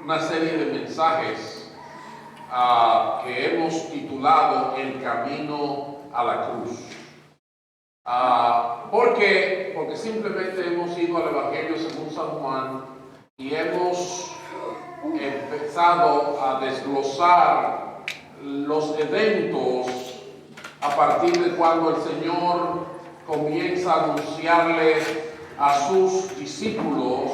una serie de mensajes que hemos titulado El Camino a la Cruz. ¿Por qué? Porque simplemente hemos ido al Evangelio según San Juan y hemos empezado a desglosar los eventos a partir de cuando el Señor comienza a anunciarle a sus discípulos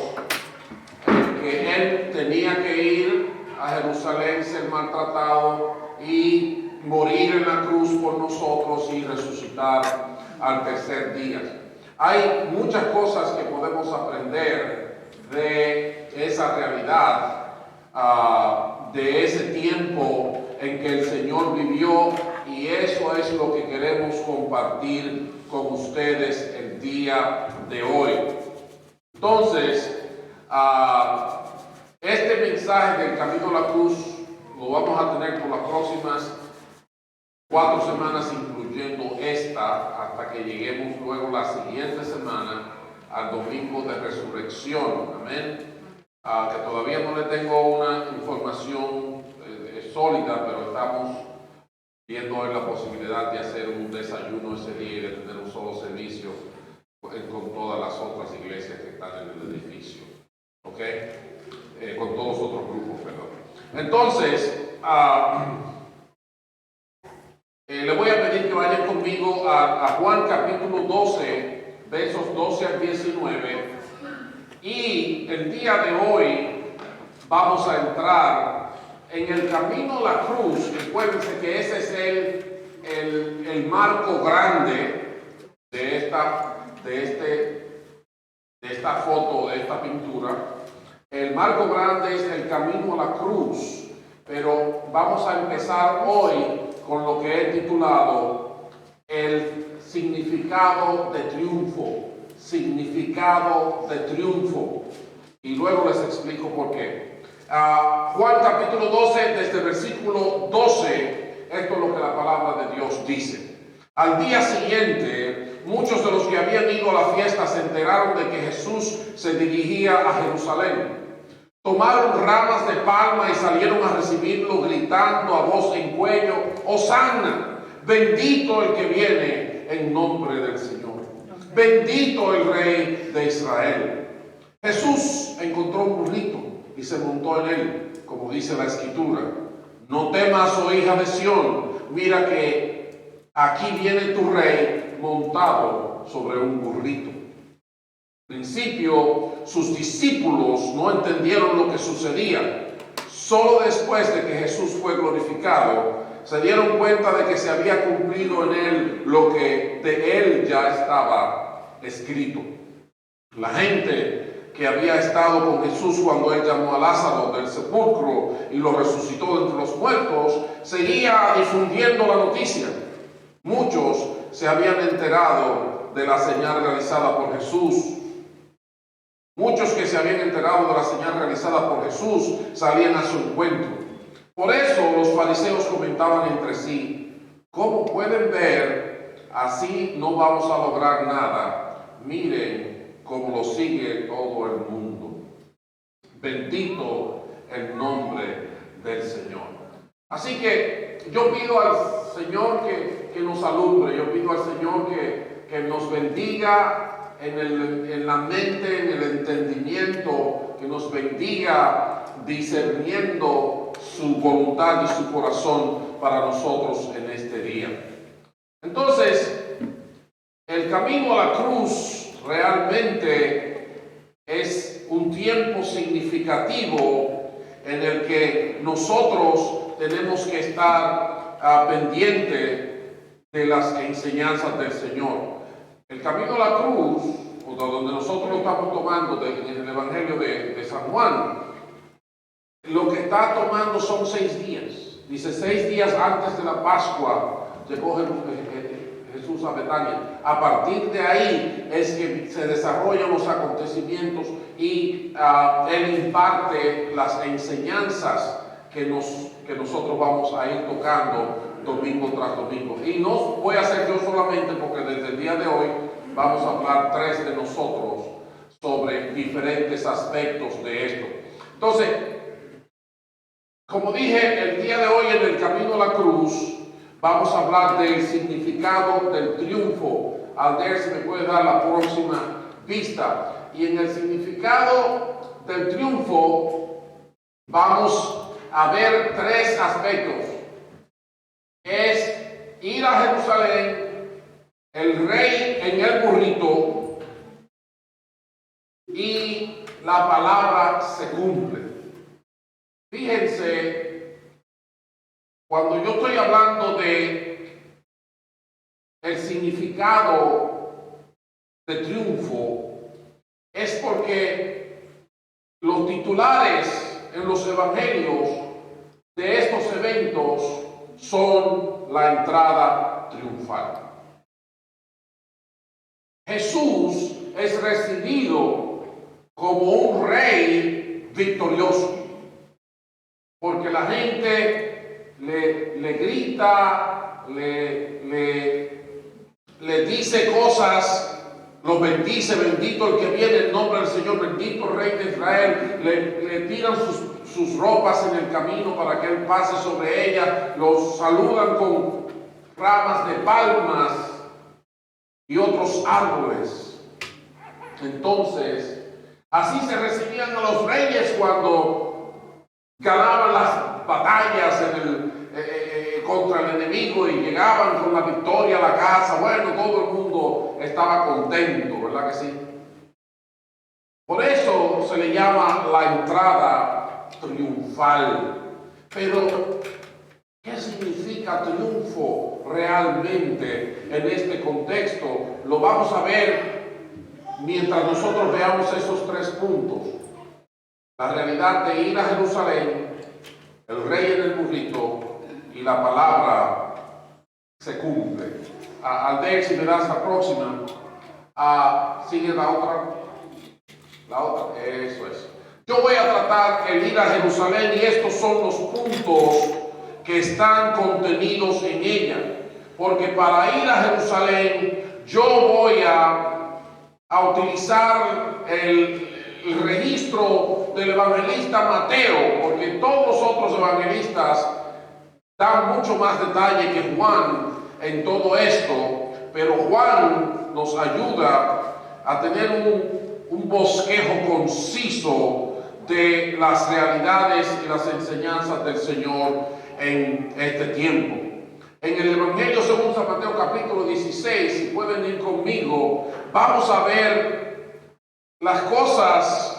que Él tenía que ir a Jerusalén, ser maltratado y morir en la cruz por nosotros y resucitar al tercer día. Hay muchas cosas que podemos aprender de esa realidad, de ese tiempo en que el Señor vivió, y eso es lo que queremos compartir con ustedes el día de hoy. Entonces, este mensaje del Camino a la Cruz lo vamos a tener por las próximas 4 semanas, incluyendo esta, hasta que lleguemos luego la siguiente semana al domingo de resurrección. Amén. Que todavía no le tengo una información sólida, pero estamos viendo hoy la posibilidad de hacer un desayuno ese día y de tener un solo servicio con todas las otras iglesias que están en el edificio. ¿Ok? Con todos los otros grupos, perdón. Entonces, le voy a pedir que vayan conmigo a Juan capítulo 12, versos 12 al 19. Y el día de hoy vamos a entrar en el camino a la cruz. Recuérdense que ese es el marco grande de esta foto, de esta pintura. El marco grande es el camino a la cruz, pero vamos a empezar hoy con lo que he titulado el significado de triunfo. Significado de triunfo. Y luego les explico por qué. Juan capítulo 12, desde el versículo 12, esto es lo que la palabra de Dios dice. Al día siguiente, muchos de los que habían ido a la fiesta se enteraron de que Jesús se dirigía a Jerusalén. Tomaron ramas de palma y salieron a recibirlo, gritando a voz en cuello: Hosanna, bendito el que viene en nombre del Señor. Bendito el Rey de Israel. Jesús encontró un burrito y se montó en él, como dice la Escritura. No temas, oh hija de Sión, mira que aquí viene tu rey montado sobre un burrito. Al principio, sus discípulos no entendieron lo que sucedía. Solo después de que Jesús fue glorificado, se dieron cuenta de que se había cumplido en él lo que de él ya estaba escrito. La gente que había estado con Jesús cuando él llamó a Lázaro del sepulcro y lo resucitó de entre los muertos, seguía difundiendo la noticia. Muchos se habían enterado de la señal realizada por Jesús. Muchos que se habían enterado de la señal realizada por Jesús salían a su encuentro. Por eso los fariseos comentaban entre sí: ¿cómo pueden ver? Así no vamos a lograr nada. Miren cómo lo sigue todo el mundo. Bendito el nombre del Señor. Así que yo pido al Señor que nos alumbre. Yo pido al Señor que nos bendiga en la mente, en el entendimiento, que nos bendiga discerniendo su voluntad y su corazón para nosotros en este día. Entonces, el camino a la cruz realmente es un tiempo significativo en el que nosotros tenemos que estar pendiente de las enseñanzas del Señor. El camino a la cruz, o de donde nosotros lo estamos tomando en el Evangelio de San Juan, lo que está tomando son 6 días. Dice 6 días antes de la Pascua llegó Jesús a Betania. A partir de ahí es que se desarrollan los acontecimientos y Él imparte las enseñanzas que nosotros vamos a ir tocando domingo tras domingo. Y no voy a hacer yo solamente, porque desde el día de hoy vamos a hablar 3 de nosotros sobre diferentes aspectos de esto. Entonces, Como dije, el día de hoy en el Camino a la Cruz vamos a hablar del significado del triunfo. Alder, si me puede dar la próxima vista. Y en el significado del triunfo vamos a ver tres aspectos. Es ir a Jerusalén, el rey en el burrito y la palabra se cumple. Fíjense, cuando yo estoy hablando de el significado de triunfo, es porque los titulares en los evangelios de estos eventos son la entrada triunfal. Jesús es recibido como un rey victorioso, porque la gente le grita, le dice cosas, los bendice, bendito el que viene en nombre del Señor, bendito el Rey de Israel, le tiran sus ropas en el camino para que Él pase sobre ellas, los saludan con ramas de palmas y otros árboles. Entonces, así se recibían a los reyes cuando ganaban las batallas contra el enemigo y llegaban con la victoria a la casa. Bueno, todo el mundo estaba contento, ¿verdad que sí? Por eso se le llama la entrada triunfal. Pero, ¿qué significa triunfo realmente en este contexto? Lo vamos a ver mientras nosotros veamos esos tres puntos. La realidad de ir a Jerusalén, el rey en el burrito y la palabra se cumple. Alder, si me das la próxima. Sigue la otra. La otra, eso es. Yo voy a tratar el ir a Jerusalén y estos son los puntos que están contenidos en ella. Porque para ir a Jerusalén yo voy a utilizar el registro del evangelista Mateo, porque todos los otros evangelistas dan mucho más detalle que Juan en todo esto, pero Juan nos ayuda a tener un bosquejo conciso de las realidades y las enseñanzas del Señor en este tiempo. En el Evangelio según San Mateo capítulo 16, si pueden ir conmigo, vamos a ver las cosas,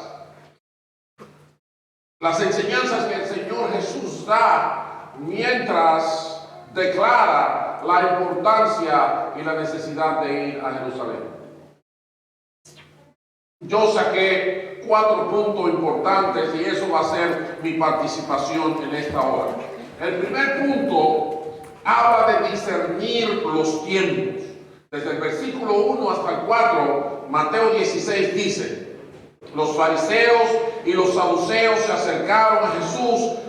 las enseñanzas que el Señor Jesús da mientras declara la importancia y la necesidad de ir a Jerusalén. Yo saqué 4 puntos importantes y eso va a ser mi participación en esta hora. El primer punto habla de discernir los tiempos. Desde el versículo 1 hasta el 4, Mateo 16 dice: los fariseos y los saduceos se acercaron a Jesús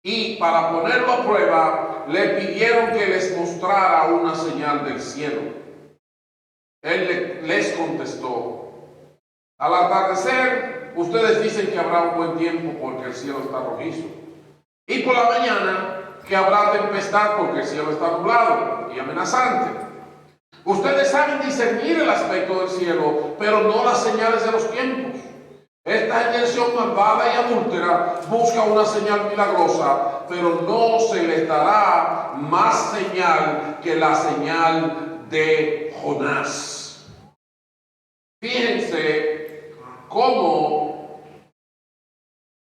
y para ponerlo a prueba le pidieron que les mostrara una señal del cielo. Él les contestó: al atardecer ustedes dicen que habrá un buen tiempo porque el cielo está rojizo, y por la mañana que habrá tempestad porque el cielo está nublado y amenazante. Ustedes saben discernir el aspecto del cielo, pero no las señales de los tiempos. Esta generación malvada y adúltera busca una señal milagrosa, pero no se les dará más señal que la señal de Jonás. Fíjense cómo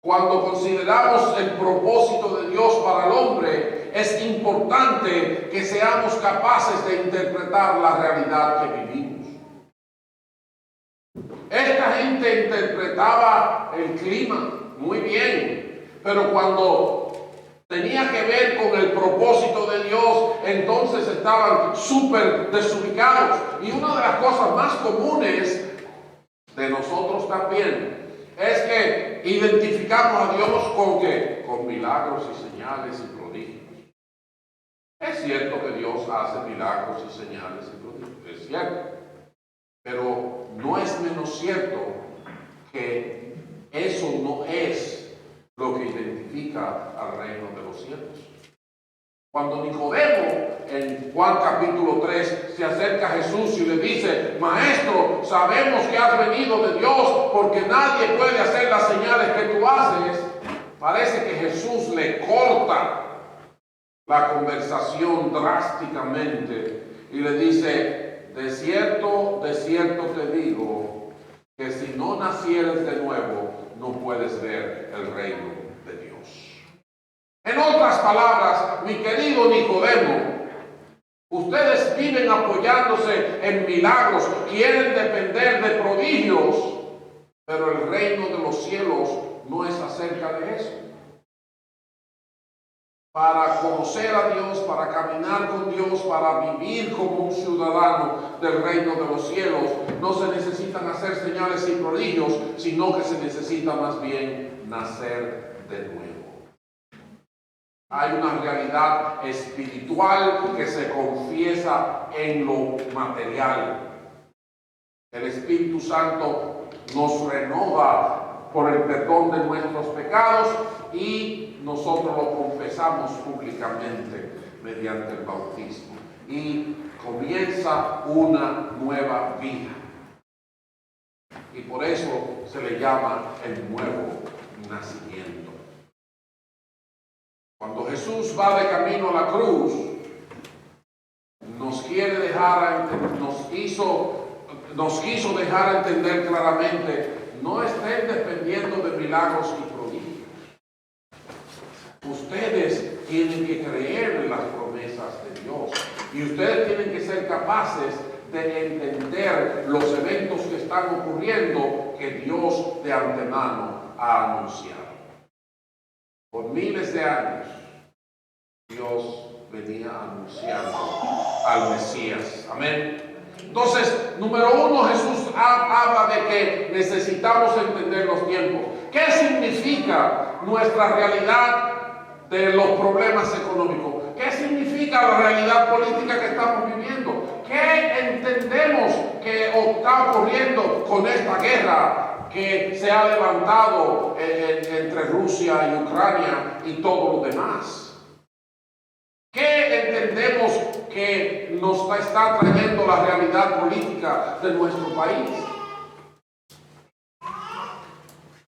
cuando consideramos el propósito de Dios para el hombre, es importante que seamos capaces de interpretar la realidad que vivimos. Esta gente interpretaba el clima muy bien, pero cuando tenía que ver con el propósito de Dios, entonces estaban súper desubicados. Y una de las cosas más comunes de nosotros también es que identificamos a Dios con ¿qué? Con milagros y señales y prodigios. Es cierto que Dios hace milagros y señales y prodigios, es cierto, pero no es menos cierto que eso no es lo que identifica significa al reino de los cielos. Cuando Nicodemo, en Juan capítulo 3, se acerca a Jesús y le dice: Maestro, sabemos que has venido de Dios, porque nadie puede hacer las señales que tú haces. Parece que Jesús le corta la conversación drásticamente y le dice: de cierto te digo, que si no nacieres de nuevo, no puedes ver el reino de Dios. En otras palabras, mi querido Nicodemo, ustedes viven apoyándose en milagros, quieren depender de prodigios, pero el reino de los cielos no es acerca de eso. Para conocer a Dios, para caminar con Dios, para vivir como un ciudadano del reino de los cielos, no se necesitan hacer señales y prodigios, sino que se necesita más bien nacer de nuevo. Hay una realidad espiritual que se confiesa en lo material. El Espíritu Santo nos renova por el perdón de nuestros pecados y nosotros lo confesamos públicamente mediante el bautismo. Y comienza una nueva vida. Y por eso se le llama el nuevo nacimiento. Cuando Jesús va de camino a la cruz, nos quiso dejar a entender claramente: no estén dependiendo de milagros y prodigios. Ustedes tienen que creer en las promesas de Dios y ustedes tienen que ser capaces de entender los eventos que están ocurriendo que Dios de antemano ha anunciado. Por miles de años, Dios venía anunciando al Mesías. Amén. Entonces, número uno, Jesús habla de que necesitamos entender los tiempos. ¿Qué significa nuestra realidad de los problemas económicos? ¿Qué significa la realidad política que estamos viviendo? ¿Qué entendemos que está ocurriendo con esta guerra que se ha levantado entre Rusia y Ucrania y todo lo demás? ¿Qué entendemos que nos está trayendo la realidad política de nuestro país?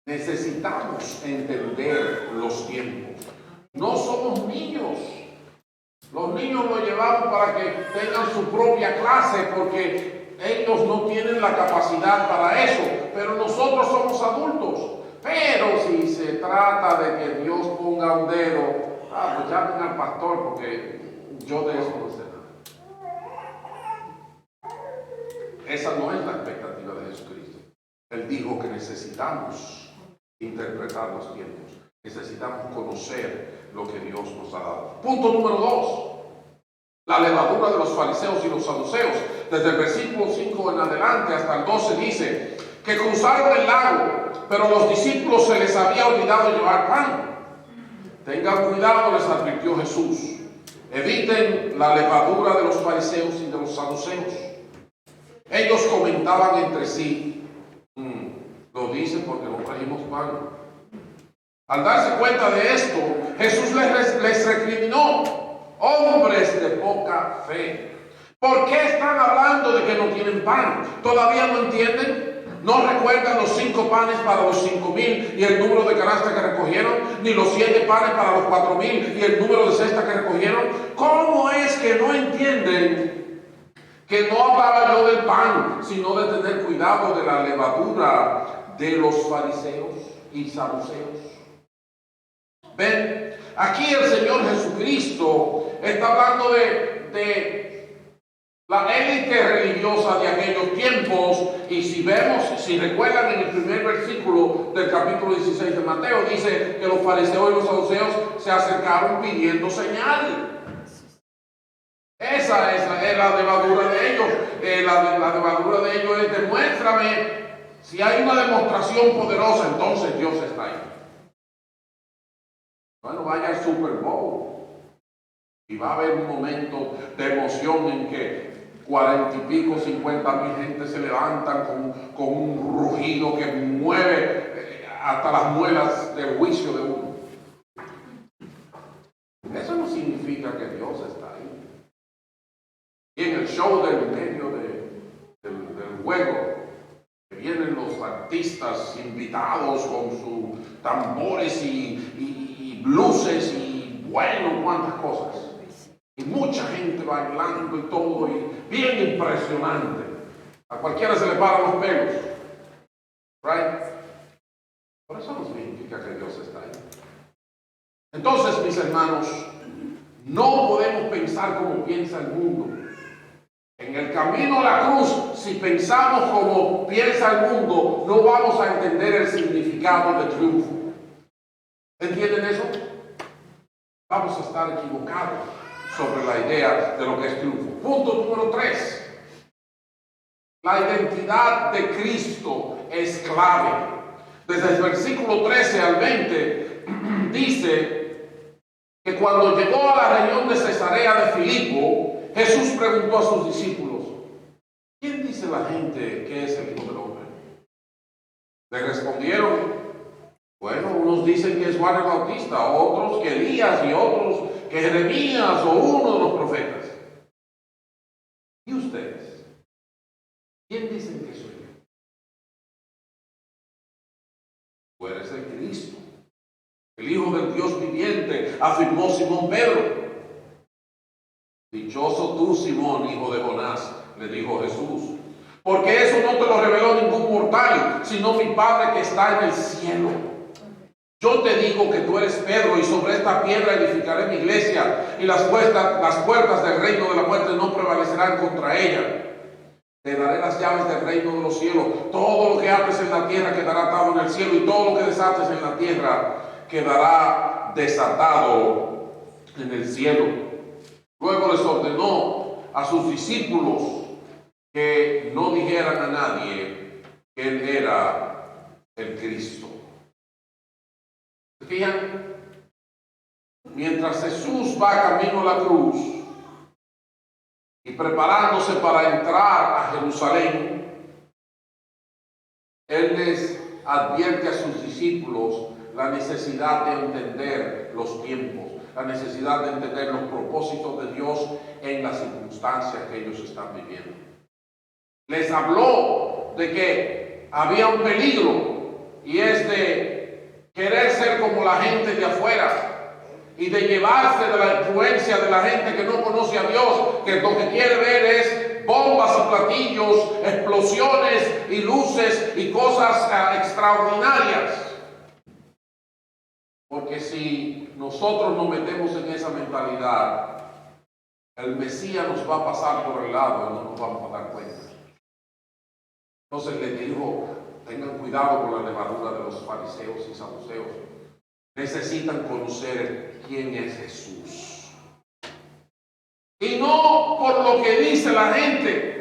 Necesitamos entender los tiempos. No somos niños. Los niños lo llevamos para que tengan su propia clase porque ellos no tienen la capacidad para eso, pero nosotros somos adultos. Pero si se trata de que Dios ponga un dedo, pues llamen al pastor porque yo de eso no sé nada. Esa no es la expectativa de Jesucristo. Él dijo que necesitamos interpretar los tiempos. Necesitamos conocer lo que Dios nos ha dado. Punto número 2. La levadura de los fariseos y los saduceos. Desde el versículo 5 en adelante hasta el 12 dice que cruzaron el lago, pero los discípulos se les había olvidado llevar pan. Tengan cuidado, les advirtió Jesús. Eviten la levadura de los fariseos y de los saduceos. Ellos comentaban entre sí: lo dicen porque no trajimos pan. Al darse cuenta de esto, Jesús les recriminó: hombres de poca fe, ¿por qué están hablando de que no tienen pan? ¿Todavía no entienden? ¿No recuerdan los 5 panes para los 5,000 y el número de canastas que recogieron? ¿Ni los 7 panes para los 4,000 y el número de cestas que recogieron? ¿Cómo es que no entienden que no hablaba yo del pan, sino de tener cuidado de la levadura de los fariseos y saduceos? Ven, aquí el Señor Jesucristo está hablando de la élite religiosa de aquellos tiempos, y si recuerdan en el primer versículo del capítulo 16 de Mateo, dice que los fariseos y los saduceos se acercaron pidiendo señal. Esa es la levadura de ellos. La levadura de ellos es: demuéstrame. Si hay una demostración poderosa, entonces Dios está ahí. Bueno, vaya al Super Bowl y va a haber un momento de emoción en que 40 y pico, 50,000 gente se levantan con un rugido que mueve hasta las muelas del juicio de uno. artistas invitados con sus tambores y luces y bueno, cuantas cosas. Y mucha gente bailando y todo, y bien impresionante. A cualquiera se le paran los pelos. Right? Por eso no significa que Dios está ahí. Entonces, mis hermanos, no podemos pensar como piensa el mundo. En el camino a la cruz, si pensamos como piensa el mundo, no vamos a entender el significado de triunfo. ¿Entienden eso? Vamos a estar equivocados sobre la idea de lo que es triunfo. Punto número 3. La identidad de Cristo es clave. Desde el versículo 13 al 20 dice que cuando llegó a la región de Cesarea de Filipo, Jesús preguntó a sus discípulos: ¿quién dice la gente que es el Hijo del Hombre? Le respondieron: bueno, unos dicen que es Juan el Bautista, otros que Elías y otros que Jeremías o uno de los profetas. ¿Y ustedes? ¿Quién dicen que soy yo? Tú eres el Cristo, el Hijo del Dios viviente, afirmó Simón Pedro. Dichoso tú, Simón, hijo de Jonás, le dijo Jesús, porque eso no te lo reveló ningún mortal, sino mi Padre que está en el cielo. Yo te digo que tú eres Pedro, y sobre esta piedra edificaré mi iglesia, y las puertas del reino de la muerte no prevalecerán contra ella. Te daré las llaves del reino de los cielos. Todo lo que ates en la tierra quedará atado en el cielo, y todo lo que desates en la tierra quedará desatado en el cielo. Luego les ordenó a sus discípulos que no dijeran a nadie que él era el Cristo. ¿Se fijan? Mientras Jesús va camino a la cruz y preparándose para entrar a Jerusalén, él les advierte a sus discípulos la necesidad de entender los tiempos, la necesidad de entender los propósitos de Dios en las circunstancias que ellos están viviendo. Les habló de que había un peligro, y es de querer ser como la gente de afuera y de llevarse de la influencia de la gente que no conoce a Dios, que lo que quiere ver es bombas y platillos, explosiones y luces y cosas extraordinarias. Porque si nosotros nos metemos en esa mentalidad, el Mesías nos va a pasar por el lado y no nos vamos a dar cuenta. Entonces le dijo: tengan cuidado con la levadura de los fariseos y saduceos. Necesitan conocer quién es Jesús. Y no por lo que dice la gente.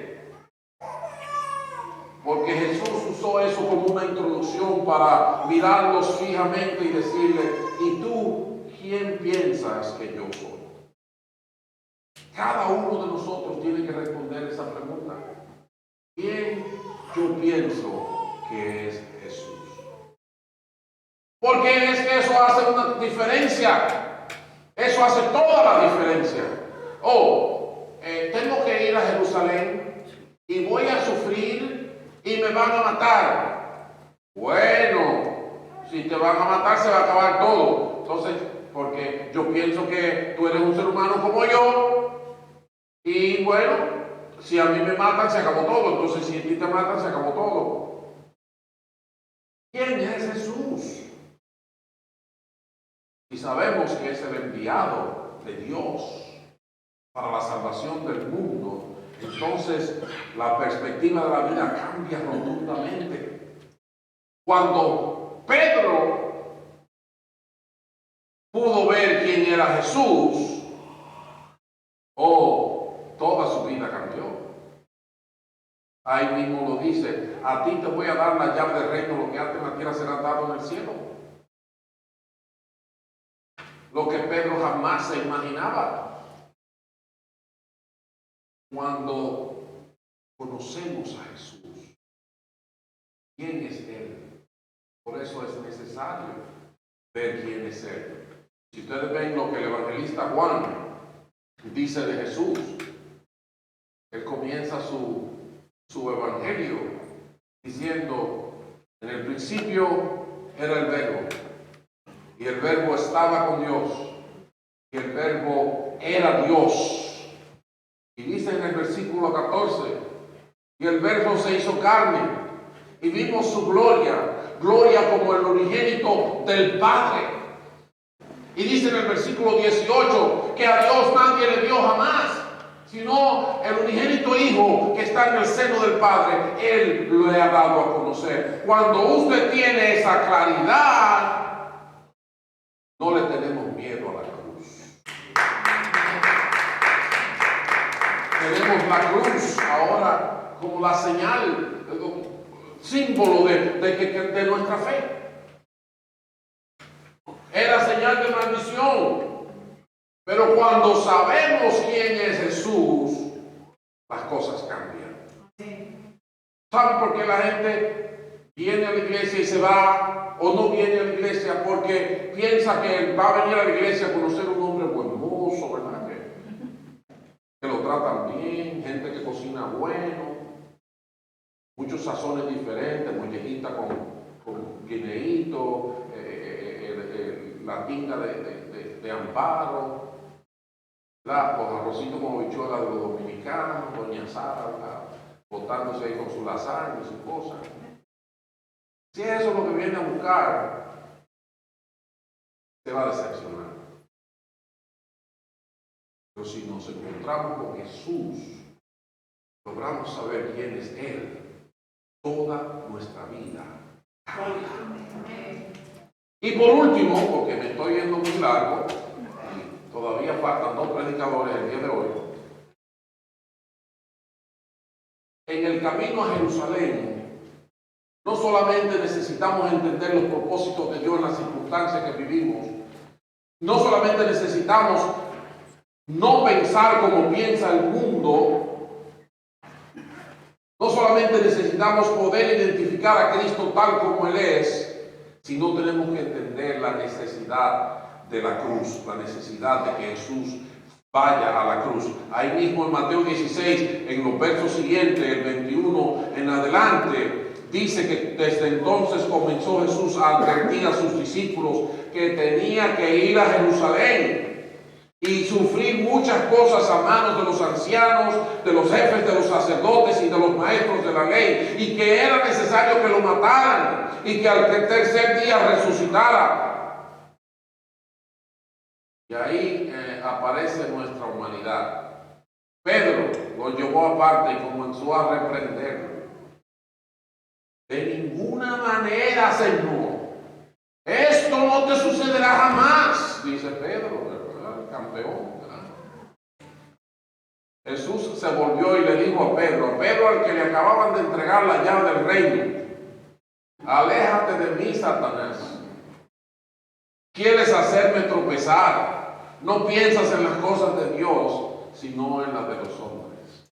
Porque Jesús usó eso como una introducción para mirarlos fijamente y decirle: ¿y tú quién piensas que yo soy? Cada uno de nosotros tiene que responder esa pregunta. ¿Quién yo pienso que es Jesús? Porque es que eso hace una diferencia. Eso hace toda la diferencia. Tengo que ir a Jerusalén y voy a sufrir y me van a matar. Bueno, si te van a matar se va a acabar todo. Entonces, porque yo pienso que tú eres un ser humano como yo, y bueno, si a mí me matan se acabó todo. Entonces, si a ti te matan se acabó todo. ¿Quién es Jesús? Y sabemos que es el enviado de Dios para la salvación del mundo. Entonces la perspectiva de la vida cambia rotundamente. Cuando Pedro pudo ver quién era Jesús, toda su vida cambió. Ahí mismo lo dice: a ti te voy a dar la llave del reino, lo que antes en la tierra será dado en el cielo. Lo que Pedro jamás se imaginaba. Cuando conocemos a Jesús, ¿quién es Él? Por eso es necesario ver quién es Él. Si ustedes ven lo que el evangelista Juan dice de Jesús, él comienza su evangelio diciendo En el principio era el verbo, y el verbo estaba con Dios, y el verbo era Dios. Y dice en el versículo 14, y el verbo se hizo carne, y vimos su gloria, gloria como el unigénito del Padre. Y dice en el versículo 18 que a Dios nadie le dio jamás, sino el unigénito Hijo que está en el seno del Padre, Él lo ha dado a conocer. Cuando usted tiene esa claridad, no le tenemos miedo a la cruz. Tenemos la cruz ahora como la señal, símbolo de nuestra fe. Era señal de maldición. Pero cuando sabemos quién es Jesús, las cosas cambian. ¿Saben por qué la gente viene a la iglesia y se va? O no viene a la iglesia porque piensa que va a venir a la iglesia a conocer un hombre buen mozo, ¿verdad? Que lo tratan bien, gente que cocina bueno, muchos sazones diferentes, mollejita con guineíto, la tinga de amparo, los arrocitos con habichuelas de los dominicanos, doña Sara, botándose ahí con su lasaña y su cosa. Si eso es lo que viene a buscar, se va a decepcionar. Pero si nos encontramos con Jesús, logramos saber quién es Él, toda nuestra vida cambia. Y por último, porque me estoy yendo muy largo, y todavía faltan 2 predicadores el día de hoy, en el camino a Jerusalén, no solamente necesitamos entender los propósitos de Dios en las circunstancias que vivimos, no solamente necesitamos no pensar como piensa el mundo, no solamente necesitamos poder identificar a Cristo tal como Él es, sino tenemos que entender la necesidad de la cruz, la necesidad de que Jesús vaya a la cruz. Ahí mismo en Mateo 16, en los versos siguientes, el 21 en adelante, dice que desde entonces comenzó Jesús a advertir a sus discípulos que tenía que ir a Jerusalén y sufrir muchas cosas a manos de los ancianos, de los jefes de los sacerdotes y de los maestros de la ley, y que era necesario que lo mataran y que al tercer día resucitara. Y ahí aparece nuestra humanidad. Pedro lo llevó aparte y comenzó a reprenderlo. De ninguna manera, Señor, esto no te sucederá jamás, dice Pedro, el campeón, ¿verdad? Jesús se volvió y le dijo a Pedro al que le acababan de entregar la llave del reino: aléjate de mí, Satanás. Quieres hacerme tropezar. No piensas en las cosas de Dios, sino en las de los hombres.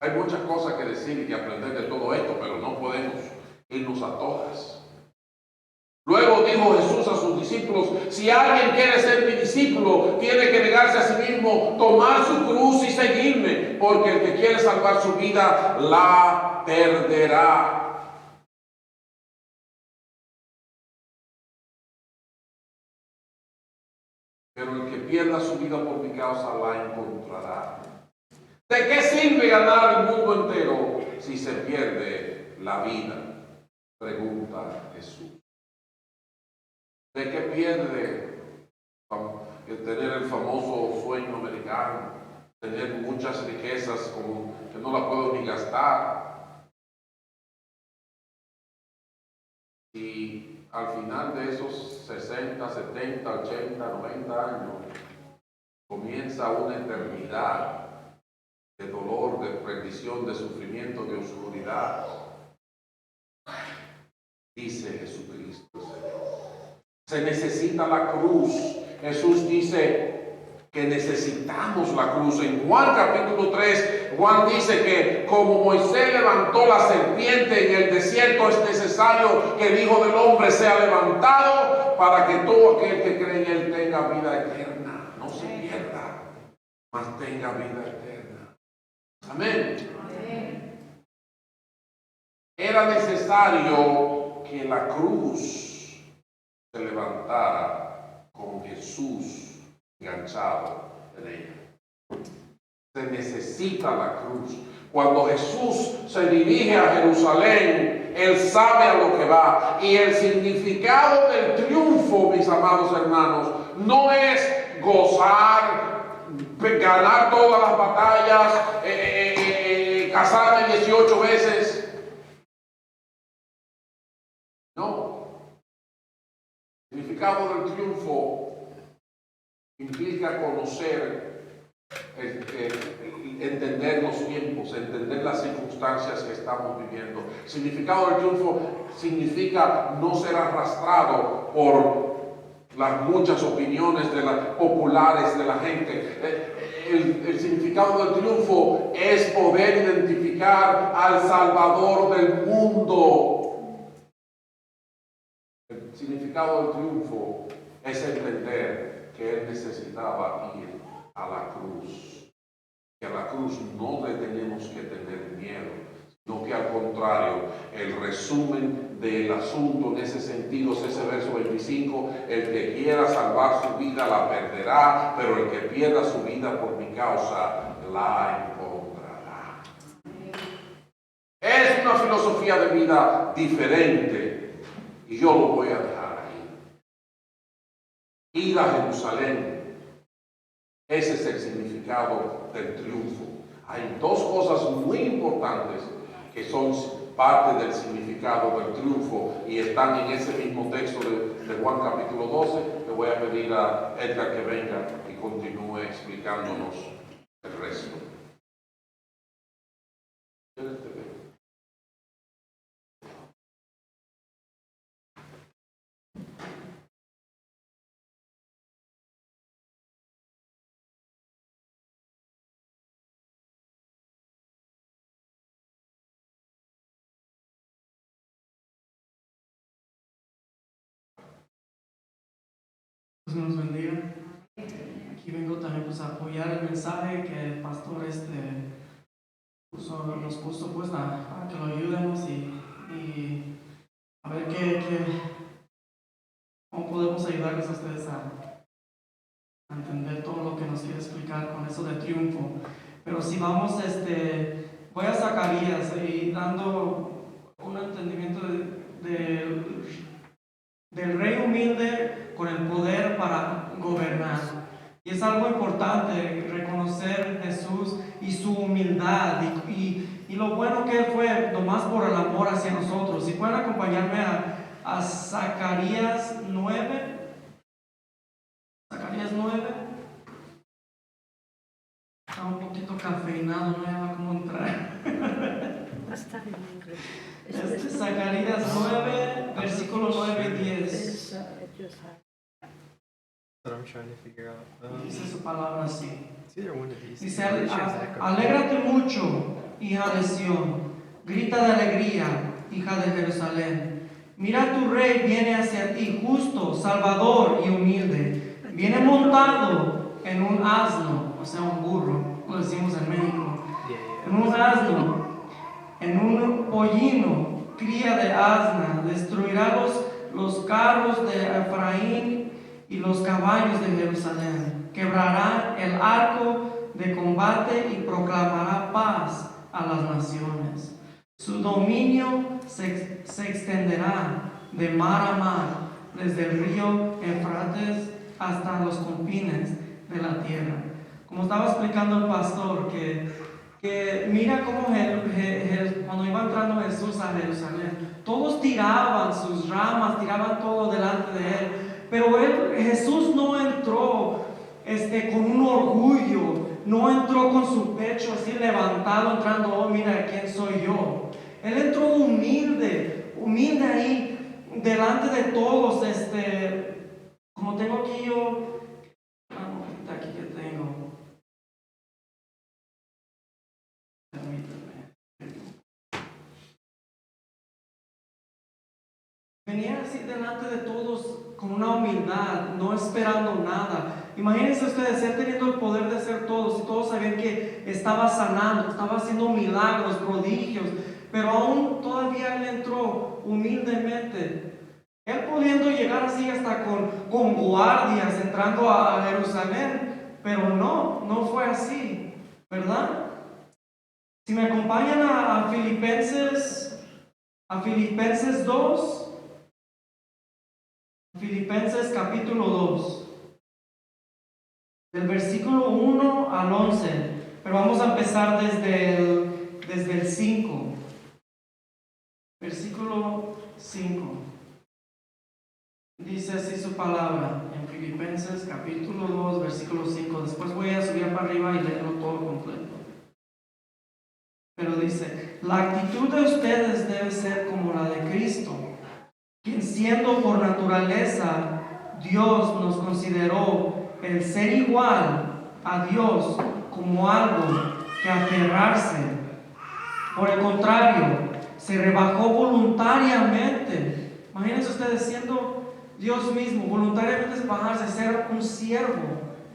Hay muchas cosas que decir y que aprender de todo esto, pero no podemos irnos a todas. Luego dijo Jesús a sus discípulos: si alguien quiere ser mi discípulo, tiene que negarse a sí mismo, tomar su cruz y seguirme, porque el que quiere salvar su vida, la perderá. Pero el que pierda su vida por mi causa, la encontrará. ¿De qué sirve ganar el mundo entero si se pierde la vida? Pregunta Jesús. ¿De qué pierde tener el famoso sueño americano? Tener muchas riquezas como que no la puedo ni gastar. Y al final de esos 60, 70, 80, 90 años comienza una eternidad de dolor, de perdición, de sufrimiento, de oscuridad. Dice Jesucristo, se necesita la cruz. Jesús dice que necesitamos la cruz. En Juan capítulo 3, Juan dice que como Moisés levantó la serpiente en el desierto, es necesario que el Hijo del Hombre sea levantado para que todo aquel que cree en Él tenga vida eterna. No se pierda, mas tenga vida eterna. Amén. era necesario que la cruz se levantara con Jesús enganchado en ella. Se necesita la cruz. Cuando Jesús se dirige a Jerusalén, Él sabe a lo que va. Y el significado del triunfo, mis amados hermanos, no es gozar, ganar todas las batallas, casarme 18 veces. No. El significado del triunfo implica conocer, entender los tiempos, entender las circunstancias que estamos viviendo. El significado del triunfo significa no ser arrastrado por las muchas opiniones populares de la gente. El significado del triunfo es poder identificar al Salvador del mundo. El significado del triunfo es entender que Él necesitaba ir a la cruz. Que a la cruz no le tenemos que tener miedo, sino que al contrario, el resumen del asunto en ese sentido es ese verso 25: el que quiera salvar su vida la perderá, pero el que pierda su vida por mi causa la encontrará. Es una filosofía de vida diferente y yo lo voy a dejar ahí. Ir a Jerusalén. Ese es el significado del triunfo. Hay dos cosas muy importantes que son parte del significado del triunfo y están en ese mismo texto de Juan capítulo 12. Le voy a pedir a Edgar que venga y continúe explicándonos el resto. Dios nos bendiga. Aquí vengo también a apoyar el mensaje que el pastor nos puso pues para que lo ayudemos y a ver cómo podemos ayudarles a ustedes a entender todo lo que nos quiere explicar con eso de triunfo. Pero si vamos, voy a Zacarías y dando un entendimiento del rey humilde con el poder para gobernar. Y es algo importante reconocer Jesús y su humildad y lo bueno que Él fue, nomás por el amor hacia nosotros. Si pueden acompañarme a Zacarías 9. Zacarías 9. Está un poquito cafeinado, no va a cómo entrar. Zacarías 9, versículo 9 y 10. But I'm trying to figure out. Dice su palabra así. It's either one of these. Dice: alégrate mucho, hija de Sión, grita de alegría, hija de Jerusalén. Mira, tu rey viene hacia ti, justo, salvador y humilde. Viene montado en un asno, o sea, un burro, lo decimos en México. En un asno, en un pollino, cría de asna. Destruirá los carros de Efraín y los caballos de Jerusalén. Quebrará el arco de combate y proclamará paz a las naciones. Su dominio se extenderá de mar a mar, desde el río Éufrates hasta los confines de la tierra. Como estaba explicando el pastor, que mira cómo cuando iba entrando Jesús a Jerusalén, todos tiraban sus ramas, tiraban todo delante de Él. Pero Jesús no entró con un orgullo, no entró con su pecho así levantado, entrando: oh, mira quién soy yo. Él entró humilde ahí, delante de todos. Como tengo aquí yo, aquí que tengo. Permítanme. Venía así delante de todos con una humildad, no esperando nada. Imagínense ustedes, Él teniendo el poder de hacer todo, y todos sabían que estaba sanando, estaba haciendo milagros, prodigios, pero aún todavía él entró humildemente. Él pudiendo llegar así hasta con guardias entrando a Jerusalén, pero no fue así, ¿verdad? Si me acompañan a Filipenses 2, Filipenses capítulo 2, del versículo 1 al 11, pero vamos a empezar desde el 5, versículo 5. Dice así su palabra en Filipenses capítulo 2, versículo 5. Después voy a subir para arriba y leerlo todo completo. Pero dice, la actitud de ustedes debe ser como la de Cristo, quien siendo por naturaleza Dios nos consideró el ser igual a Dios como algo que aferrarse. Por el contrario, se rebajó voluntariamente. Imagínense ustedes siendo Dios mismo, voluntariamente bajarse, ser un siervo,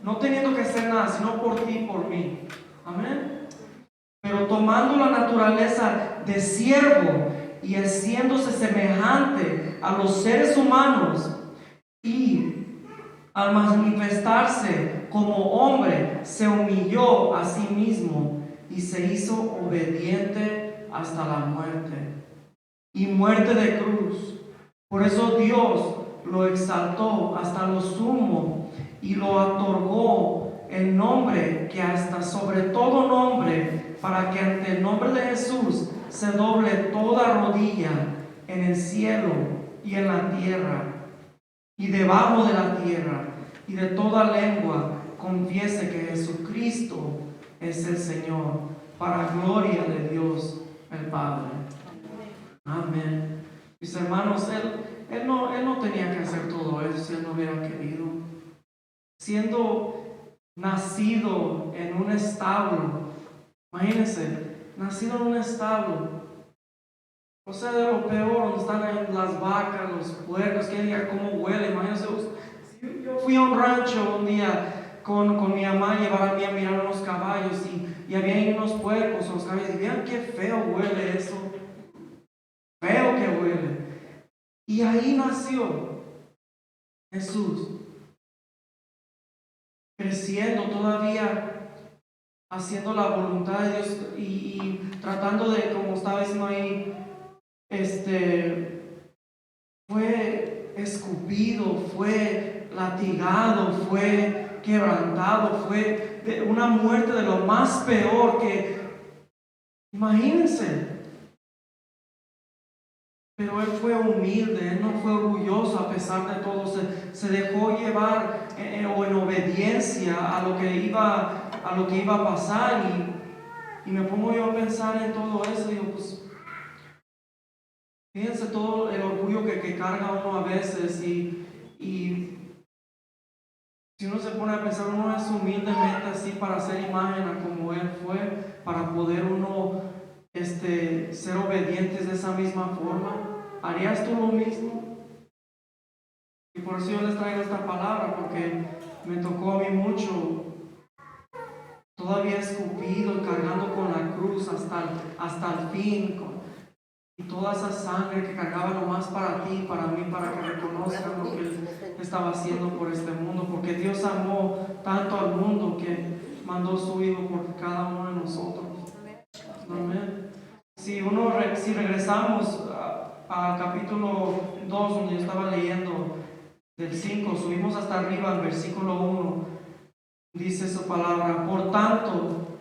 no teniendo que hacer nada, sino por ti y por mí. Amén. Pero tomando la naturaleza de siervo y haciéndose semejante a los seres humanos, y al manifestarse como hombre, se humilló a sí mismo y se hizo obediente hasta la muerte, y muerte de cruz. Por eso Dios lo exaltó hasta lo sumo y lo otorgó el nombre que hasta sobre todo nombre, para que ante el nombre de Jesús se doble toda rodilla en el cielo y en la tierra y debajo de la tierra, y de toda lengua confiese que Jesucristo es el Señor, para gloria de Dios el Padre. Amén. Mis hermanos, él no tenía que hacer todo eso si él no hubiera querido. Siendo nacido en un establo, imagínense, nacido en un establo, o sea, de lo peor, donde están las vacas, los puercos, que diga cómo huele. Imagínense, yo fui a un rancho un día con mi mamá, llevar a mí a mirar unos caballos y había ahí unos puercos, los caballos, y vean qué feo huele eso, feo que huele. Y ahí nació Jesús, creciendo todavía, haciendo la voluntad de Dios y tratando de, como estaba diciendo ahí, fue escupido, fue latigado, fue quebrantado, fue de una muerte de lo más peor que, imagínense. Pero él fue humilde, él no fue orgulloso a pesar de todo, se dejó llevar en obediencia a lo que iba a pasar, y me pongo yo a pensar en todo eso, digo, pues fíjense todo el orgullo que carga uno a veces, y si uno se pone a pensar, uno es humildemente así para hacer imagen a como él fue, para poder uno ser obedientes de esa misma forma. ¿Harías tú lo mismo? Y por eso yo les traigo esta palabra, porque me tocó a mí mucho, todavía escupido y cargando con la cruz hasta el fin, y toda esa sangre que cargaba nomás para ti, para mí, para que reconozcan lo que Él estaba haciendo por este mundo, porque Dios amó tanto al mundo que mandó su Hijo por cada uno de nosotros. Amén. Si regresamos al capítulo 2, donde yo estaba leyendo del 5, subimos hasta arriba al versículo 1, dice su palabra: por tanto,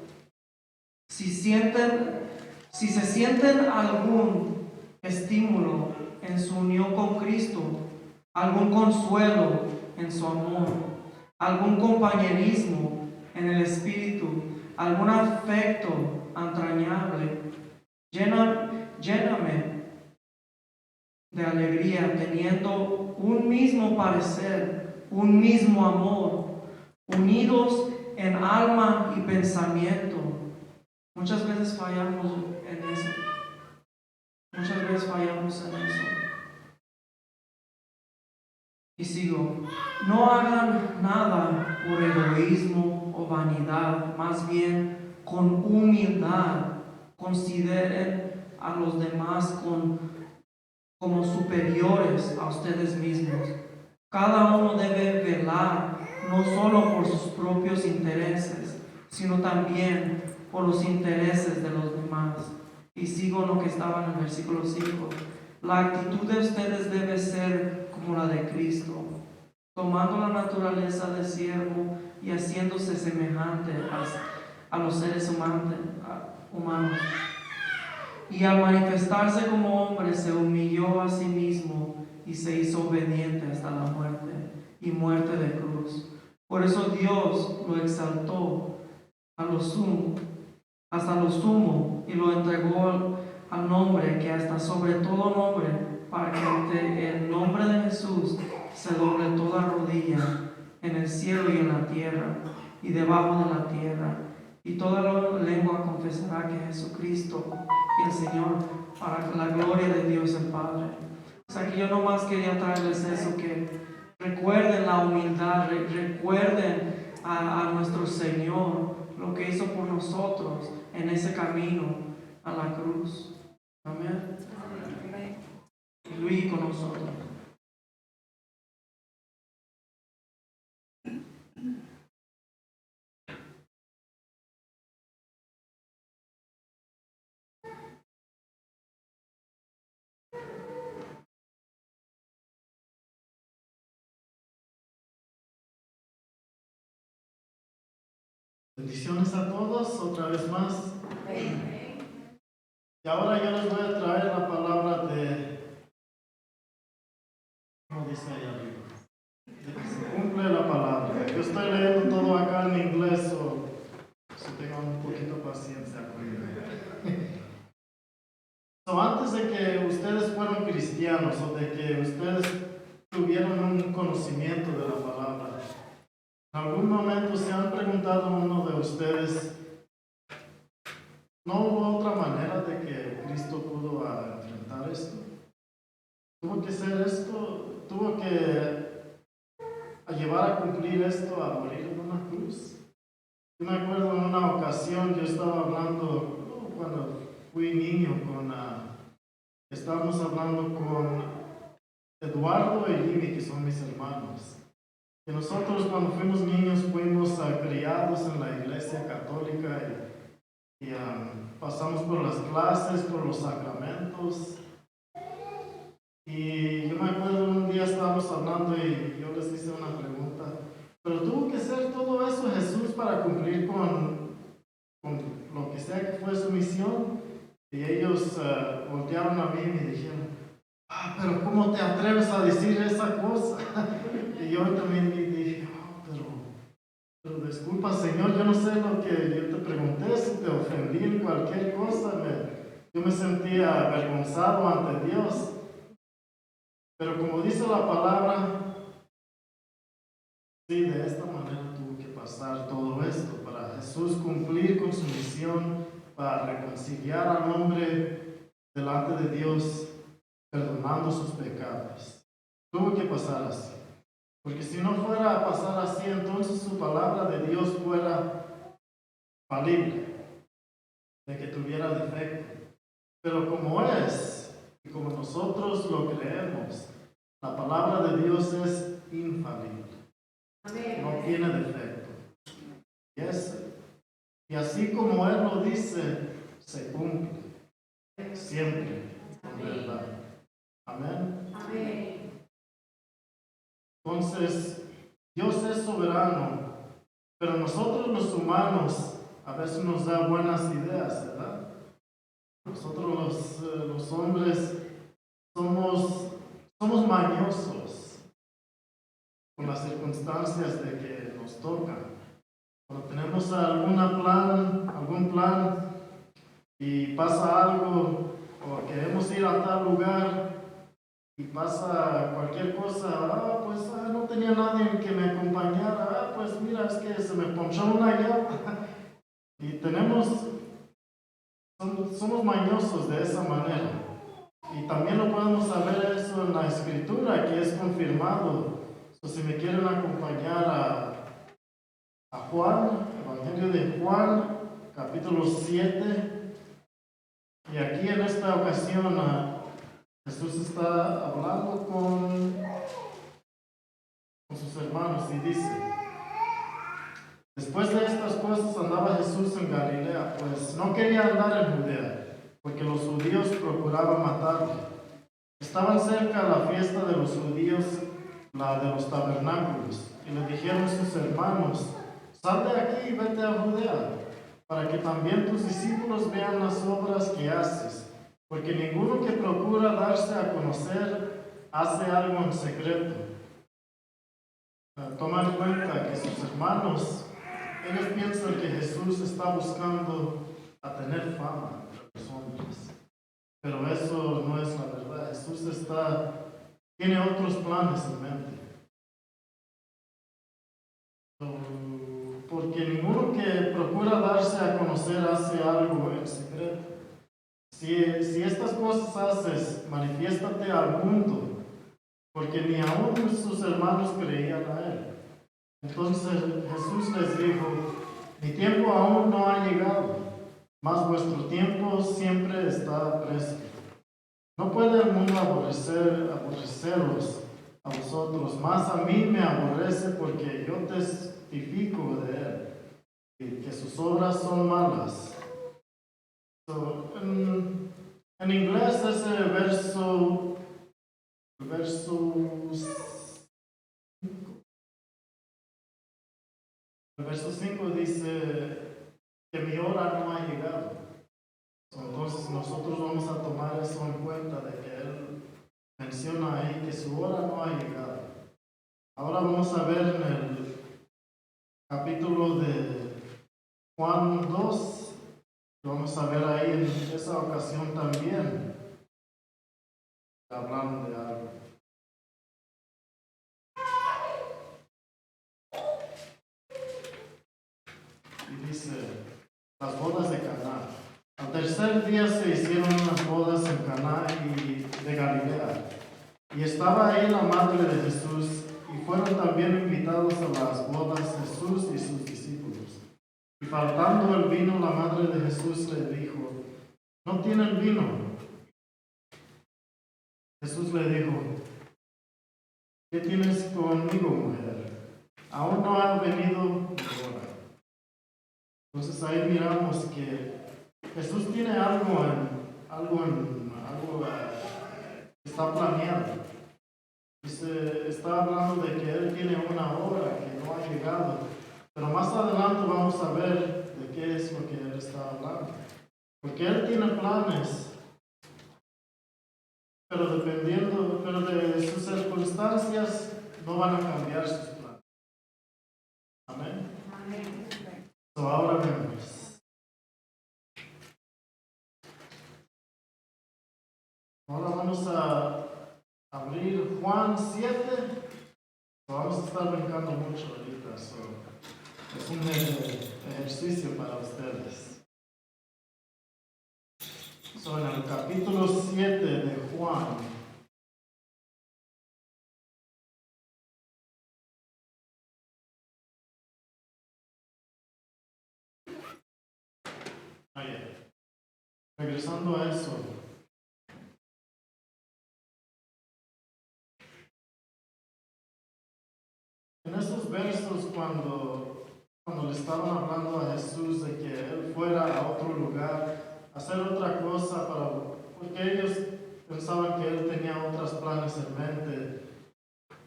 si se sienten algún estímulo en su unión con Cristo, algún consuelo en su amor, algún compañerismo en el Espíritu, algún afecto entrañable, lléname de alegría, teniendo un mismo parecer, un mismo amor, unidos en alma y pensamiento. Muchas veces fallamos en eso. Muchas veces fallamos en eso. Y sigo: no hagan nada por egoísmo o vanidad, más bien con humildad consideren a los demás como superiores a ustedes mismos. Cada uno debe velar no solo por sus propios intereses, sino también por los intereses de los demás. Y sigo lo que estaba en el versículo 5. La actitud de ustedes debe ser como la de Cristo, tomando la naturaleza de siervo y haciéndose semejante a los seres humanos. Y al manifestarse como hombre se humilló a sí mismo y se hizo obediente hasta la muerte y muerte de cruz. Por eso Dios lo exaltó hasta lo sumo y lo entregó al nombre que hasta sobre todo nombre, para que ante el nombre de Jesús se doble toda rodilla en el cielo y en la tierra y debajo de la tierra, y toda lengua confesará que Jesucristo y el Señor, para la gloria de Dios el Padre. O sea que yo nomás quería traerles eso, que recuerden la humildad, recuerden a nuestro Señor, lo que hizo por nosotros en ese camino a la cruz. Amén. Y Luis con nosotros. Bendiciones a todos, otra vez más. Y ahora yo les voy a traer la palabra ¿cómo dice ahí arriba? De que se cumple la palabra. Yo estoy leyendo todo acá en inglés, o si tengan un poquito de paciencia conmigo. Antes de que ustedes fueran cristianos o de que ustedes tuvieran un conocimiento de la palabra, en algún momento se han preguntado a uno de ustedes, ¿no hubo otra manera de que Cristo pudo enfrentar esto? ¿Tuvo que ser esto? ¿Tuvo que llevar a cumplir esto, a morir en una cruz? Yo me acuerdo en una ocasión, yo estaba hablando, cuando fui niño, estábamos hablando con Eduardo y Jimmy, que son mis hermanos. Y nosotros cuando fuimos niños fuimos criados en la iglesia católica y pasamos por las clases, por los sacramentos. Y yo me acuerdo un día estábamos hablando y yo les hice una pregunta, pero tuvo que ser todo eso Jesús para cumplir con lo que sea que fue su misión. Y ellos voltearon a mí y me dijeron, pero ¿cómo te atreves a decir esa cosa? Y yo también dije, pero disculpa Señor, yo no sé lo que yo te pregunté, si te ofendí en cualquier cosa, yo me sentía avergonzado ante Dios. Pero como dice la palabra, sí, de esta manera tuvo que pasar todo esto para Jesús cumplir con su misión, para reconciliar al hombre delante de Dios, perdonando sus pecados. Tuvo que pasar así. Porque si no fuera a pasar así, entonces su palabra de Dios fuera falible, de que tuviera defecto. Pero como es, y como nosotros lo creemos, la palabra de Dios es infalible. No tiene defecto. Y así como Él lo dice, se cumple. Siempre, con verdad. Amén. Entonces, Dios es soberano, pero nosotros los humanos a veces nos da buenas ideas, ¿verdad? Nosotros los hombres somos mañosos con las circunstancias de que nos tocan. Cuando tenemos algún plan y pasa algo o queremos ir a tal lugar y pasa cualquier cosa, pues no tenía nadie que me acompañara, pues mira, es que se me ponchó una llanta. Y somos mañosos de esa manera. Y también lo podemos saber eso en la Escritura, que es confirmado. Si me quieren acompañar a Juan, Evangelio de Juan, capítulo 7, Y aquí en esta ocasión Jesús está hablando con sus hermanos y dice, después de estas cosas andaba Jesús en Galilea, pues no quería andar en Judea, porque los judíos procuraban matarle. Estaban cerca la fiesta de los judíos, la de los tabernáculos, y le dijeron sus hermanos, sal de aquí y vete a Judea, para que también tus discípulos vean las obras que haces, porque ninguno que procura darse a conocer hace algo en secreto. Toma en cuenta que sus hermanos, ellos piensan que Jesús está buscando a tener fama entre los hombres, pero eso no es la verdad. Jesús tiene otros planes en mente. Porque ninguno que procura darse a conocer hace algo en secreto. Si estas cosas haces, manifiéstate al mundo, porque ni aún sus hermanos creían a él. Entonces Jesús les dijo, mi tiempo aún no ha llegado, mas vuestro tiempo siempre está presto. No puede el mundo aborreceros a vosotros, más a mí me aborrece porque yo testifico de él, y que sus obras son malas. En inglés ese verso 5 dice que mi hora no ha llegado. Entonces nosotros vamos a tomar eso en cuenta, de que él menciona ahí que su hora no ha llegado. Ahora vamos a ver en el capítulo de Juan 2, vamos a ver ahí en esa ocasión también, hablando de algo. Y dice, las bodas de Caná. Al tercer día se hicieron unas bodas en Caná de Galilea, y estaba ahí la madre de Jesús, y fueron también invitados a las bodas Jesús y sus discípulos. Y faltando el vino, la madre de Jesús le dijo, ¿no tienen vino? Jesús le dijo, ¿qué tienes conmigo, mujer? Aún no ha venido mi hora. Entonces ahí miramos que Jesús tiene algo que está planeado. Está hablando de que Él tiene una hora que no ha llegado, pero más adelante vamos a ver de qué es lo que Él está hablando. Porque Él tiene planes, pero de sus circunstancias no van a cambiar sus planes. Amén. Ahora vemos. Ahora vamos a abrir Juan 7. Vamos a estar brincando mucho ahorita. Es un ejercicio para ustedes. En el capítulo 7 de Juan. Regresando a eso. En esos versos, cuando le estaban hablando a Jesús de que Él fuera a otro lugar, a hacer otra cosa, porque ellos pensaban que Él tenía otros planes en mente,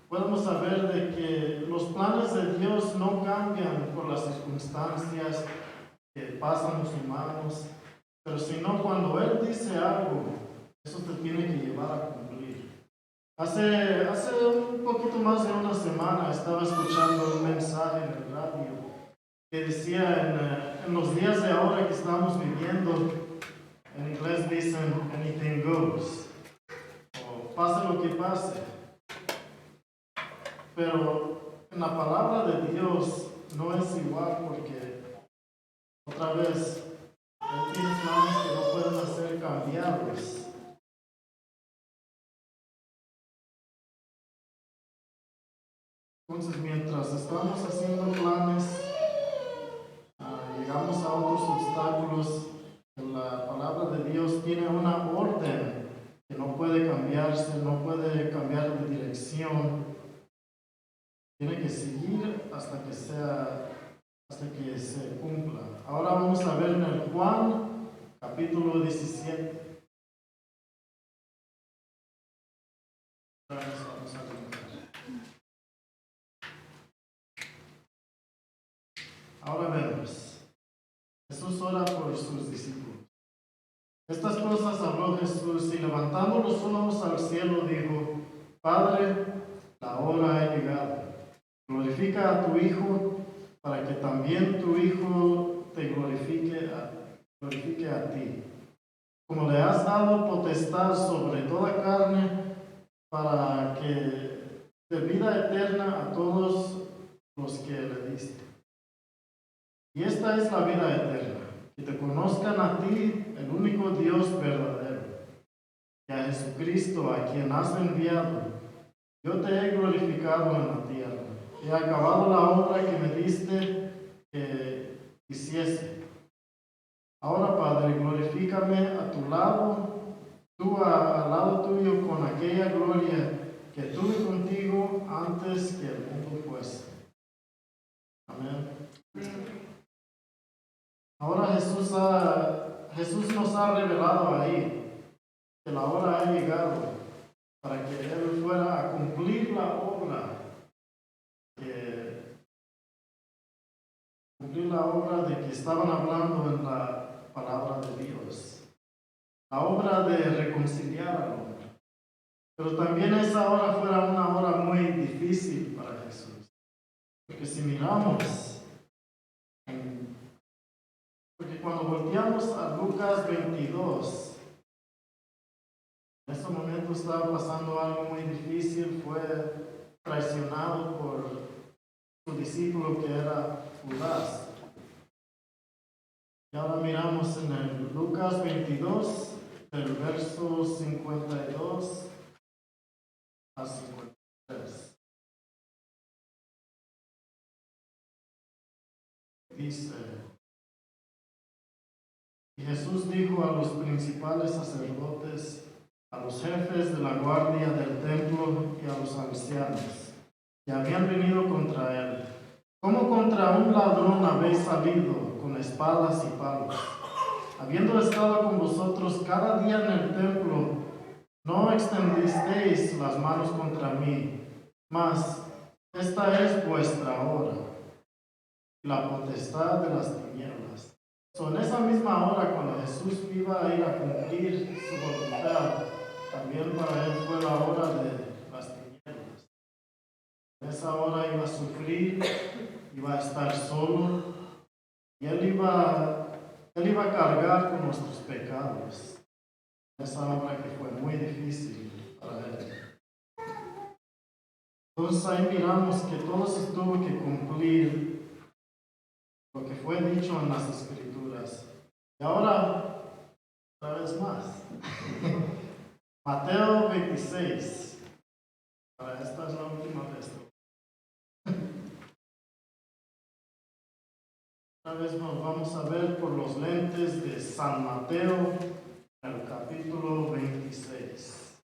podemos saber de que los planes de Dios no cambian por las circunstancias que pasan los humanos, pero sino cuando Él dice algo, eso te tiene que llevar a cumplir. Hace un poquito más de una semana estaba escuchando un mensaje en el radio que decía en los días de ahora que estamos viviendo, en inglés dicen anything goes, o pase lo que pase. Pero en la palabra de Dios no es igual, porque otra vez Él tiene planes que no pueden ser cambiados. Entonces, mientras estamos haciendo planes, llegamos a otros obstáculos. El la palabra de Dios tiene una orden que no puede cambiarse, no puede cambiar de dirección. Tiene que seguir hasta que se cumpla. Ahora vamos a ver en el Juan, capítulo 17. Vamos a leer. Ahora vemos. Jesús ora por sus discípulos. Estas cosas habló Jesús y levantando los ojos al cielo dijo: Padre, la hora ha llegado. Glorifica a tu Hijo, para que también tu Hijo te glorifique a ti. Como le has dado potestad sobre toda carne, para que dé vida eterna a todos los que le diste. Y esta es la vida eterna, que te conozcan a ti, el único Dios verdadero, y a Jesucristo, a quien has enviado. Yo te he glorificado en la tierra. He acabado la obra que me diste que hiciese. Ahora, Padre, glorifícame a tu lado, tú al lado tuyo, con aquella gloria que tuve contigo antes que el mundo fuese. Amén. Ahora Jesús nos ha revelado ahí que la hora ha llegado para que Él fuera a cumplir la obra de que estaban hablando en la palabra de Dios, la obra de reconciliar al hombre. Pero también esa hora fuera una hora muy difícil para Jesús, porque si miramos, porque cuando volteamos a Lucas 22, en ese momento estaba pasando algo muy difícil. Fue traicionado por su discípulo que era Judas. Y ahora miramos en el Lucas 22, del verso 52 a 53. Dice: Y Jesús dijo a los principales sacerdotes, a los jefes de la guardia del templo y a los ancianos que habían venido contra él: ¿Cómo contra un ladrón habéis salido con espadas y palos? Habiendo estado con vosotros cada día en el templo, no extendisteis las manos contra mí, mas esta es vuestra hora, la potestad de las tinieblas. En esa misma hora, cuando Jesús iba a ir a cumplir su voluntad, también para él fue la hora de las tinieblas. En esa hora iba a sufrir, iba a estar solo, y él iba a cargar con nuestros pecados. Esa hora que fue muy difícil para él. Entonces ahí miramos que todo se tuvo que cumplir lo que fue dicho en las Escrituras. Y ahora, otra vez más. Mateo 26. Esta es la última vez. Otra vez nos vamos a ver por los lentes de San Mateo, el capítulo 26.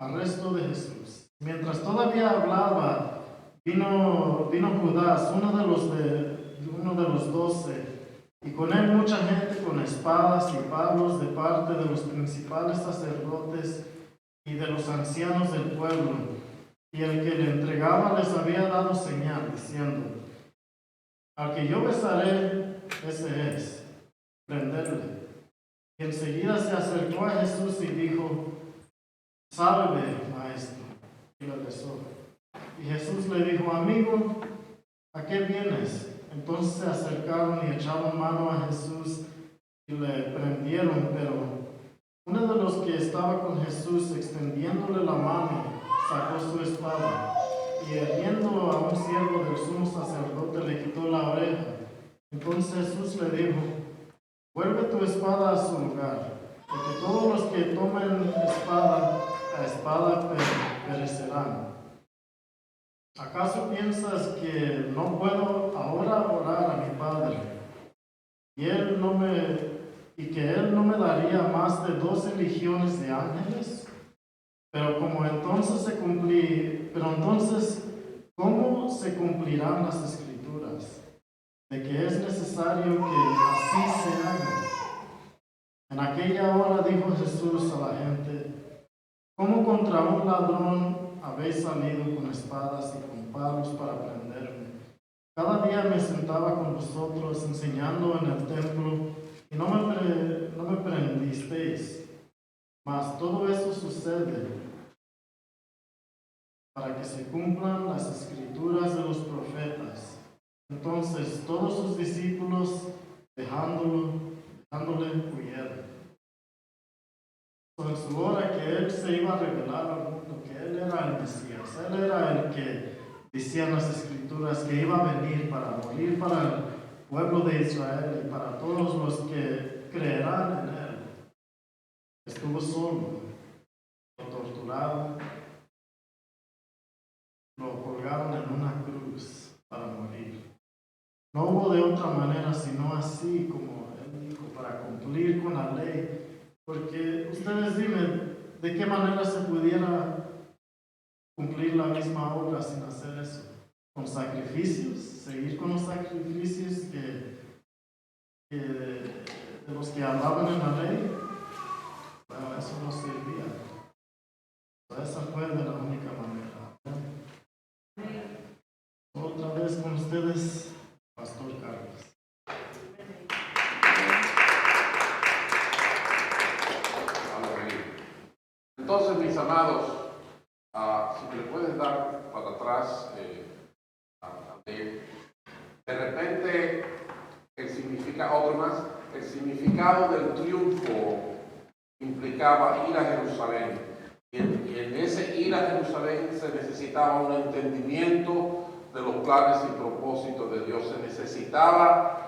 Arresto de Jesús. Mientras todavía hablaba, vino Judas, uno de los 12, y con él mucha gente con espadas y palos de parte de los principales sacerdotes y de los ancianos del pueblo. Y el que le entregaba les había dado señal, diciendo: Al que yo besaré, ese es, prenderle. Y enseguida se acercó a Jesús y dijo: Salve, maestro. Y le besó. Y Jesús le dijo: Amigo, ¿a qué vienes? Entonces se acercaron y echaron mano a Jesús y le prendieron, pero uno de los que estaba con Jesús, extendiéndole la mano, sacó su espada y hiriendo a un siervo del sumo sacerdote le quitó la oreja. Entonces Jesús le dijo: Vuelve tu espada a su lugar, porque todos los que tomen espada, a espada perecerán. ¿Acaso piensas que no puedo ahora orar a mi Padre y que Él no me daría más de 12 legiones de ángeles? Pero entonces, ¿cómo se cumplirán las Escrituras? De que es necesario que así se haga. En aquella hora dijo Jesús a la gente: ¿cómo contra un ladrón habéis salido con espadas y con palos para prenderme? Cada día me sentaba con vosotros enseñando en el templo y no me prendisteis. Mas todo eso sucede para que se cumplan las escrituras de los profetas. Entonces todos sus discípulos, dejándole, huyeron. En su hora que Él se iba a revelar al mundo, que Él era el Mesías, Él era el que decían las escrituras que iba a venir para morir para el pueblo de Israel y para todos los que creerán en Él. Estuvo solo, lo torturaron, lo colgaron en una cruz para morir. No hubo de otra manera sino así como Él dijo, para cumplir con la ley. Porque ustedes dime, ¿de qué manera se pudiera cumplir la misma obra sin hacer eso? ¿Con sacrificios? ¿Seguir con los sacrificios de los que hablaban en la ley? Bueno, eso no servía. Esa fue de la única manera. Otra vez con ustedes, Pastor Carlos. Entonces, mis amados, si me puedes dar para atrás, de repente, el significado del triunfo implicaba ir a Jerusalén. Y en ese ir a Jerusalén se necesitaba un entendimiento de los planes y propósitos de Dios. Se necesitaba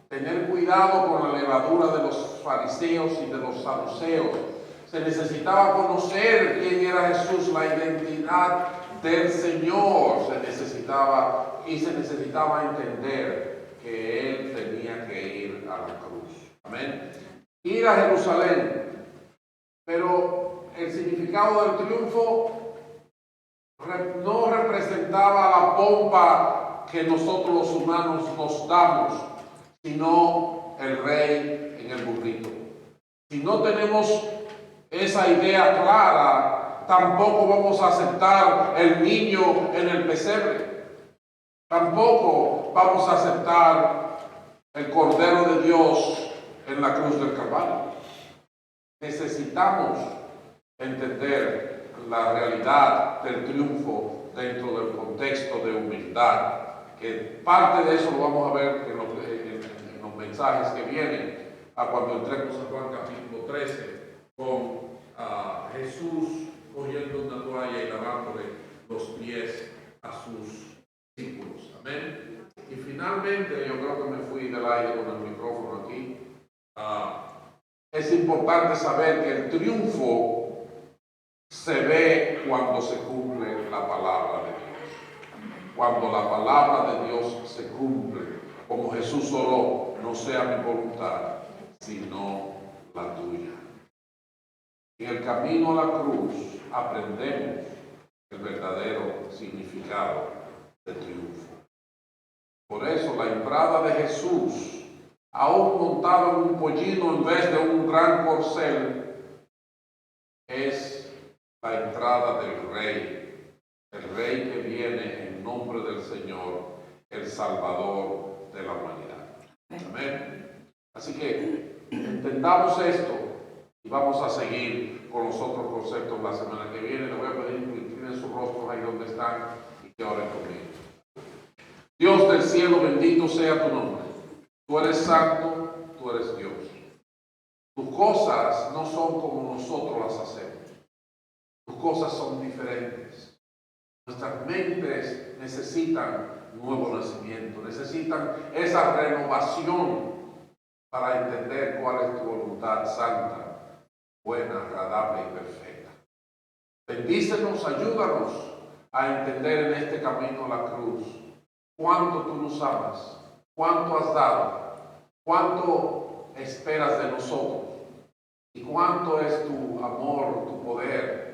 tener cuidado con la levadura de los fariseos y de los saduceos. Se necesitaba conocer quién era Jesús, la identidad del Señor. Se necesitaba entender que Él tenía que ir a la cruz. Amén. Ir a Jerusalén. Pero el significado del triunfo no representaba la pompa que nosotros los humanos nos damos, sino el rey en el burrito. Si no tenemos esa idea clara, tampoco vamos a aceptar el niño en el pesebre. Tampoco vamos a aceptar el Cordero de Dios en la cruz del Calvario. Necesitamos entender la realidad del triunfo dentro del contexto de humildad, que parte de eso lo vamos a ver en los mensajes que vienen cuando entremos a Juan capítulo 13 con Jesús cogiendo una toalla y lavándole los pies a sus discípulos. Amén. Y finalmente, yo creo que me fui del aire con el micrófono aquí. Es importante saber que el triunfo se ve cuando se cumple la palabra de Dios. Cuando la palabra de Dios se cumple, como Jesús oró, no sea mi voluntad, sino la tuya. En el camino a la cruz aprendemos el verdadero significado del triunfo. Por eso la entrada de Jesús, aún montado en un pollino en vez de un gran corcel, es la entrada del Rey, el Rey que viene en nombre del Señor, el Salvador de la humanidad. Amén. Así que entendamos esto y vamos a seguir con los otros conceptos la semana que viene. Les voy a pedir que inclinen sus rostros ahí donde están y que oren conmigo. Dios del cielo, bendito sea tu nombre. Tú eres santo, tú eres Dios. Tus cosas no son como nosotros las hacemos. Tus cosas son diferentes. Nuestras mentes necesitan nuevo nacimiento, necesitan esa renovación para entender cuál es tu voluntad santa, buena, agradable y perfecta. Bendícenos, ayúdanos a entender en este camino a la cruz cuánto tú nos amas, cuánto has dado, cuánto esperas de nosotros y cuánto es tu amor, tu poder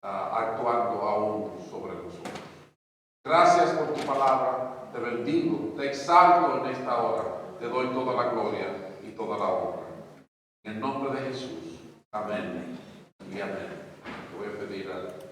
actuando aún sobre nosotros. Gracias por tu palabra, te bendigo, te exalto en esta hora, te doy toda la gloria y toda la honra. En el nombre de Jesús, amén y amén. Te voy a pedir al